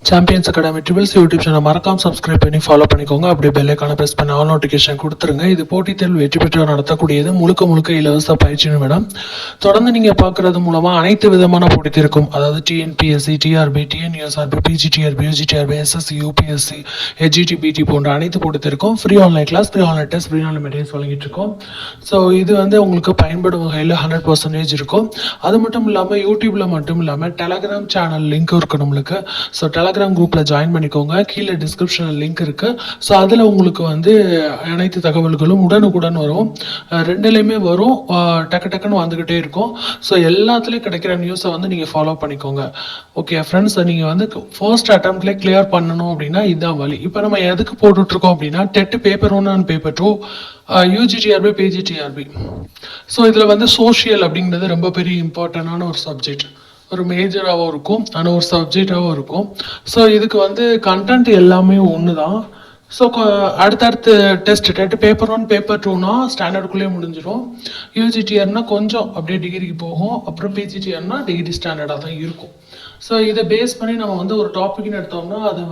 Champions academy triples YouTube channel மறக்காம subscribe பண்ணி follow பண்ணிக்கோங்க. அப்படியே பெல் ஐகானை பிரஸ் பண்ணி ஆல் நோட்டிஃபிகேஷன் கொடுத்துருங்க. இது போட்டித் தேர்வு வெற்றி பெற்றவர் நடத்தக்கூடியது முழுக்க இலவச பயிற்சி நிமிடம். தொடர்ந்து நீங்கள் பார்க்கறது மூலமாக அனைத்து விதமான போட்டித் தேர்வுக்கும், அதாவது TNPSC, TRB, TNUSRB, PGTRB, UGTRB, SSC, UPSC, HGTBT போன்ற அனைத்து போட்டித் தேர்வுக்கும் free online class, free online test, free online materials வழங்கிட்டு இருக்கோம். ஸோ இது உங்களுக்கு பயன்படும் வகையில் 100% இருக்கும். அது மட்டும் இல்லாமல் யூடியூப்ல மட்டும் இல்லாமல் டெலகிராம் சேனல் லிங்க் இருக்கு நம்மளுக்கு. ஸோ டெலகிராம் குரூப்பில் ஜாயின் பண்ணிக்கோங்க. கீழே டிஸ்கிரிப்ஷனில் லிங்க் இருக்குது. ஸோ அதில் உங்களுக்கு அனைத்து தகவல்களும் உடனுக்குடன் வரும். ரெண்டுலேயுமே வரும், டக்குன்னு வந்துக்கிட்டே இருக்கும். ஸோ எல்லாத்துலேயும் கிடைக்கிற நியூஸை நீங்கள் ஃபாலோ பண்ணிக்கோங்க. ஓகே ஃப்ரெண்ட்ஸ், நீங்கள் ஃபர்ஸ்ட் அட்டம்ப்ட்லேயே கிளியர் பண்ணணும் அப்படின்னா இதுதான் வழி. இப்போ நம்ம எதுக்கு போட்டுட்ருக்கோம் அப்படின்னா TET paper 1 and paper 2, UGTRB, PGTRB. So இதில் சோஷியல் அப்படிங்கிறது ரொம்ப பெரிய இம்பார்ட்டண்டான ஒரு சப்ஜெக்ட், ஒரு மேஜராகவும் இருக்கும், ஆனால் ஒரு சப்ஜெக்டாகவும் இருக்கும். ஸோ இதுக்கு கண்டென்ட் எல்லாமே ஒன்று தான். ஸோ அடுத்தடுத்து டெஸ்ட் டெட் பேப்பர் 1 பேப்பர் 2னா ஸ்டாண்டர்டுக்குள்ளேயே முடிஞ்சிடும். யூஜிடிஆர்னா கொஞ்சம் அப்படியே டிகிரிக்கு போகும். அப்புறம் பிஜிடிஆர்னா டிகிரி ஸ்டாண்டர்டாக தான் இருக்கும். ஸோ இதை பேஸ் பண்ணி நம்ம ஒரு டாபிக்னு எடுத்தோம்னா அதை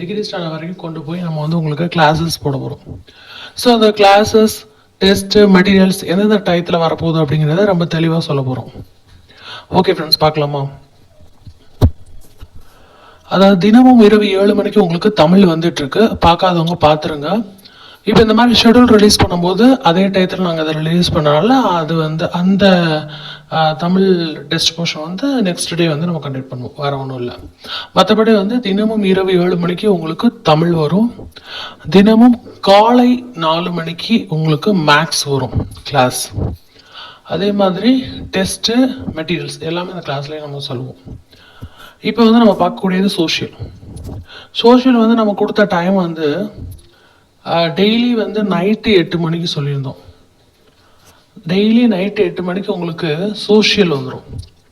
டிகிரி ஸ்டாண்டர்ட் வரைக்கும் கொண்டு போய் நம்ம உங்களுக்கு கிளாஸஸ் போட போகிறோம். ஸோ அந்த கிளாஸஸ், டெஸ்ட்டு, மெட்டீரியல்ஸ் எந்தெந்த டயத்தில் வரப்போகுது அப்படிங்கிறத ரொம்ப தெளிவாக சொல்ல போகிறோம். ஓகே ஃப்ரெண்ட்ஸ், பார்க்கலாமா? அதாவது தினமும் இரவு 7 மணிக்கு உங்களுக்கு தமிழ் வந்துட்டுருக்கு. பார்க்காதவங்க பார்த்துருங்க. இப்போ இந்த மாதிரி ஷெடியூல் ரிலீஸ் பண்ணும்போது அதே டயத்தில் நாங்கள் அதை ரிலீஸ் பண்ணனால அது அந்த Tamil test portion next day நம்ம கண்டக்ட் பண்ணுவோம். வேறு ஒன்றும் இல்லை. மற்றபடி தினமும் இரவு 7 மணிக்கு உங்களுக்கு தமிழ் வரும். தினமும் காலை 4 மணிக்கு உங்களுக்கு மேக்ஸ் வரும் கிளாஸ். அதே மாதிரி டெஸ்ட்டு, மெட்டீரியல்ஸ் எல்லாமே இந்த கிளாஸ்லேயே நம்ம சொல்லுவோம். இப்போ நம்ம பார்க்கக்கூடியது சோஷியல். நம்ம கொடுத்த டைம் டெய்லி நைட்டு 8 மணிக்கு சொல்லியிருந்தோம். டெய்லி நைட்டு 8 மணிக்கு உங்களுக்கு சோஷியல் வந்துடும்.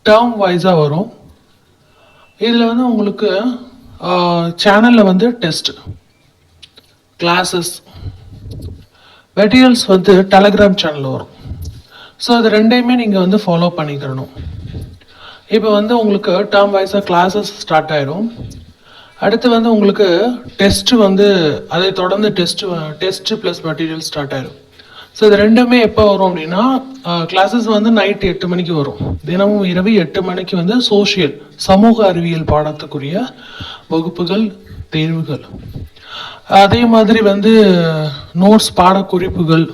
டேர்ம் வைஸாக வரும். இதில் உங்களுக்கு சேனலில் டெஸ்ட், கிளாஸஸ், மெட்டீரியல்ஸ் டெலகிராம் சேனலில் வரும். ஸோ அது ரெண்டையுமே நீங்கள் ஃபாலோ பண்ணிக்கிறணும். இப்போ உங்களுக்கு டேர்ம் வைஸாக கிளாஸஸ் ஸ்டார்ட் ஆயிடும். அடுத்து உங்களுக்கு டெஸ்ட்டு அதை தொடர்ந்து டெஸ்ட்டு ப்ளஸ் மெட்டீரியல் ஸ்டார்ட் ஆயிடும். ஸோ இது ரெண்டுமே எப்போ வரும் அப்படின்னா கிளாஸஸ் நைட்டு 8 மணிக்கு வரும். தினமும் இரவு 8 மணிக்கு சோஷியல், சமூக அறிவியல் பாடத்துக்குரிய வகுப்புகள், தேர்வுகள். அதே மாதிரி நோட்ஸ், பாடக்குறிப்புகள்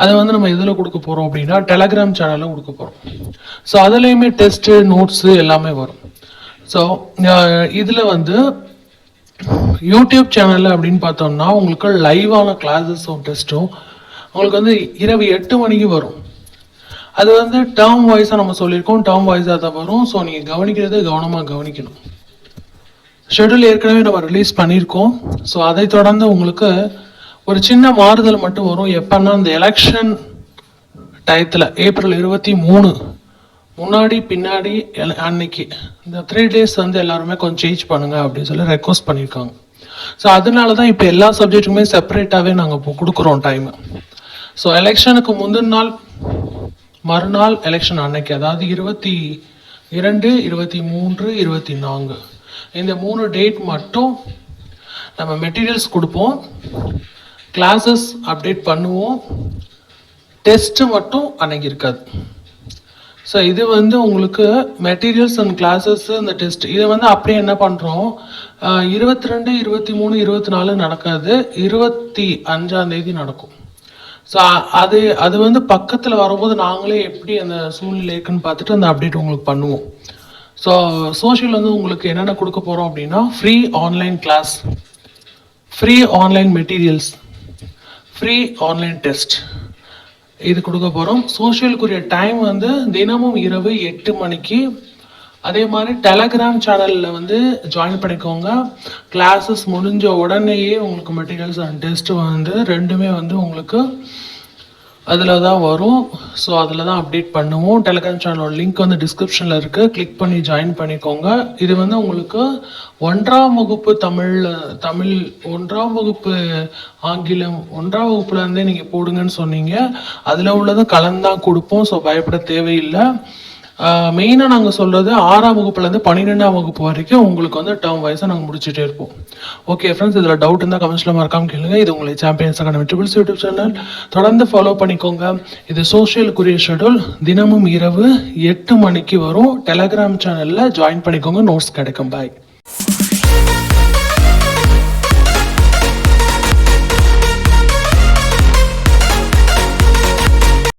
அதை நம்ம எதில் கொடுக்க போகிறோம் அப்படின்னா டெலகிராம் சேனலில் கொடுக்க போகிறோம். ஸோ அதுலேயுமே டெஸ்ட்டு, நோட்ஸு எல்லாமே வரும். ஸோ இதில் யூடியூப் சேனலில் அப்படின்னு பார்த்தோம்னா உங்களுக்கு லைவான கிளாஸஸும் டெஸ்ட்டும் உங்களுக்கு இரவு 8 மணிக்கு வரும். அது டேர்ம் வைஸாக நம்ம சொல்லியிருக்கோம், டேர்ம் வைஸாக தான் வரும். ஸோ நீங்கள் கவனிக்கிறது கவனமாக கவனிக்கணும். ஷெடியூல் ஏற்கனவே நம்ம ரிலீஸ் பண்ணியிருக்கோம். ஸோ அதை தொடர்ந்து உங்களுக்கு ஒரு சின்ன மாறுதல் மட்டும் வரும். எப்பன்னா இந்த எலெக்ஷன் டயத்தில் ஏப்ரல் 23 முன்னாடி பின்னாடி அன்னைக்கு இந்த 3 days எல்லாருமே கொஞ்சம் சேஞ்ச் பண்ணுங்க அப்படின்னு சொல்லி ரெக்வஸ்ட் பண்ணியிருக்காங்க. ஸோ அதனால தான் இப்போ எல்லா சப்ஜெக்ட்டுக்குமே செப்பரேட்டாகவே நாங்கள் இப்போ கொடுக்குறோம் டைமு. ஸோ எலெக்ஷனுக்கு முந்தின நாள், மறுநாள் எலெக்ஷன் அன்னைக்கு, அதாவது 22, 23, 24 இந்த 3 டேட் மட்டும் நம்ம மெட்டீரியல்ஸ் கொடுப்போம், கிளாஸஸ் அப்டேட் பண்ணுவோம், டெஸ்ட்டு மட்டும் அன்னைக்கு இருக்காது. ஸோ இது உங்களுக்கு மெட்டீரியல்ஸ் அண்ட் கிளாஸஸ், இந்த டெஸ்ட் இதை அப்படியே என்ன பண்ணுறோம், 22, 23, 24 நடக்காது, 25 நடக்கும். ஸோ அது பக்கத்தில் வரும்போது நாங்களே எப்படி அந்த சூழ்நிலை இருக்குன்னு பார்த்துட்டு அந்த அப்டேட் உங்களுக்கு பண்ணுவோம். ஸோ சோஷியல் உங்களுக்கு என்னென்ன கொடுக்க போகிறோம் அப்படின்னா free online class, free online materials, free online test இது கொடுக்க போகிறோம். சோஷியலுக்குரிய டைம் தினமும் இரவு 8 மணிக்கு. அதே மாதிரி டெலகிராம் சேனலில் ஜாயின் பண்ணிக்கோங்க. கிளாஸஸ் முடிஞ்ச உடனேயே உங்களுக்கு மெட்டீரியல்ஸ் அண்ட் டெஸ்ட்டு ரெண்டுமே உங்களுக்கு அதில் தான் வரும். ஸோ அதில் தான் அப்டேட் பண்ணுவோம். டெலகிராம் சேனலோட லிங்க் டிஸ்கிரிப்ஷனில் இருக்குது, கிளிக் பண்ணி ஜாயின் பண்ணிக்கோங்க. இது உங்களுக்கு 1ஆம் வகுப்பு தமிழ், 1ஆம் வகுப்பு ஆங்கிலம், 1ஆம் வகுப்புலேருந்தே நீங்கள் போடுங்கன்னு சொன்னீங்க. அதில் உள்ளதும் கலந்தான் கொடுப்போம். ஸோ பயப்பட தேவையில்லை. மெயினாக நாங்கள் சொல்கிறது 6ஆம் வகுப்புலேருந்து 12ஆம் வகுப்பு வரைக்கும் உங்களுக்கு வந்து டேர்ம் வைஸாக நாங்கள் முடிச்சுட்டே இருப்போம். ஓகே ஃப்ரெண்ட்ஸ், இதில் டவுட் இருந்தால் கமெண்ட்ஸில் மறக்காமல் கேளுங்க. இது உங்களை champions academy triples YouTube channel தொடர்ந்து ஃபாலோ பண்ணிக்கோங்க. இது சோஷியலுக்குரிய ஷெடியூல், தினமும் இரவு 8 மணிக்கு வரும். டெலகிராம் சேனலில் ஜாயின் பண்ணிக்கோங்க, நோட்ஸ் கிடைக்கும். பாய்.